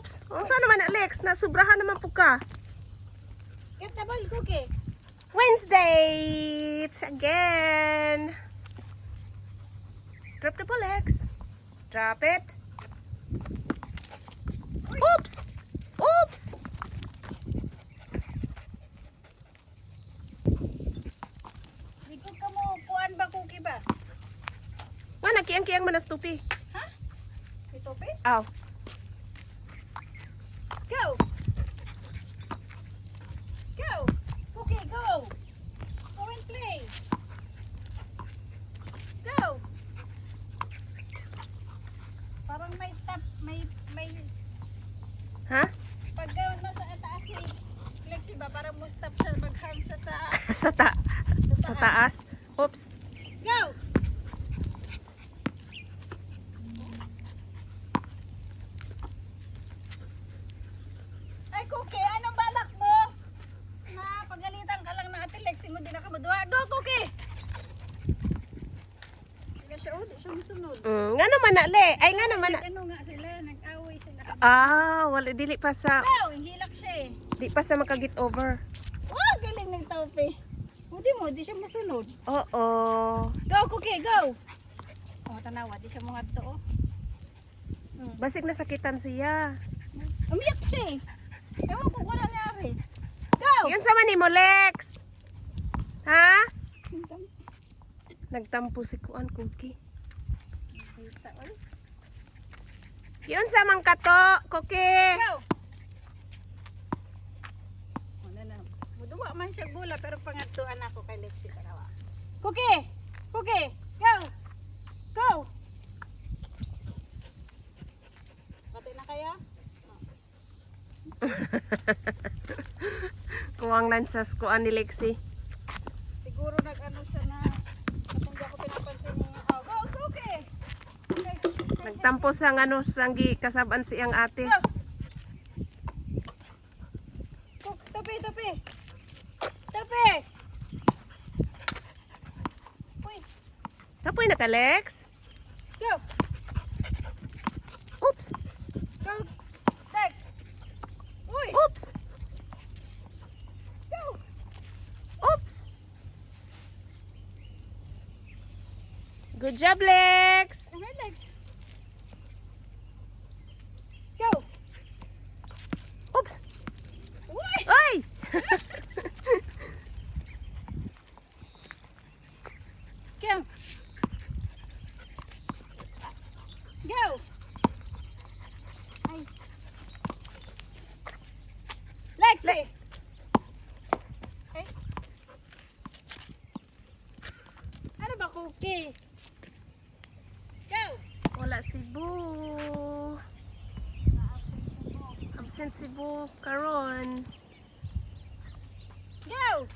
Oops! Ang saan naman Alex? Nasubrahan naman po ka. Get the ball, Cookie. Wednesday! It's again! Drop the ball, Lex. Drop it. Oops! Oops! Likod ka mo, kuan ba, Cookie ba? Nga, nagkiyang-kiyang manas tupi. Ha? Ito, pe? Aw. Go! Go! Cookie, go! Go and play! Go! Parang may stop, may Ha? pag nasa taas ni Lexi ba, parang mo stop siya, mag-hang siya sa Sa taas. Oops. Go! Ay, Cookie, anong balak mo? Na pagalitan ka lang na ate Lexi mo, di na ka maduwa. Go, Cookie! Sige siya, di siya musunod. Nga naman na, Le. Ay, nga naman na. Ano nga sila, nag-away sila. Wala, dili pa sa, Go! Hilak siya eh. di pa sa makagit over. Wow, galing ng taupe. Di siya musunod. Oo. Go, Cookie, go! Oh, tanawa, di siya mga to. Basig nasakitan siya. Umiyak siya eh. Ewan ko kung nangyari. Go! Yun sa man mo, Lex. Ha? Nagtampo si Kuan Cookie. Yun sa mang kato, Cookie. Go! Muduwa man siya gula pero pangatuan ako kay Lexi tanawa. Cookie! Cookie! Go! Go! Pati na kaya? Kuwang lansas Kuan ni Lexi. Siguro nag-ano siya na kung di ako pinapansin niya. Oh, go, Cookie! Nagtampo sa ano sanggi kasaban siyang ate. Go! Tapi, tapi! Tapi! Uy! Tapoy na ka, Lex. Go! Oops. Go! Take! Uy! Oops. Go! Oops. Good job, Lex. Relax! Go! Oops. Uy! Oy! Go! Go! Ay. Lexi! Ay. Ano ba, Cookie? Go! Wala si Boo. Absent si Boo karon. Go!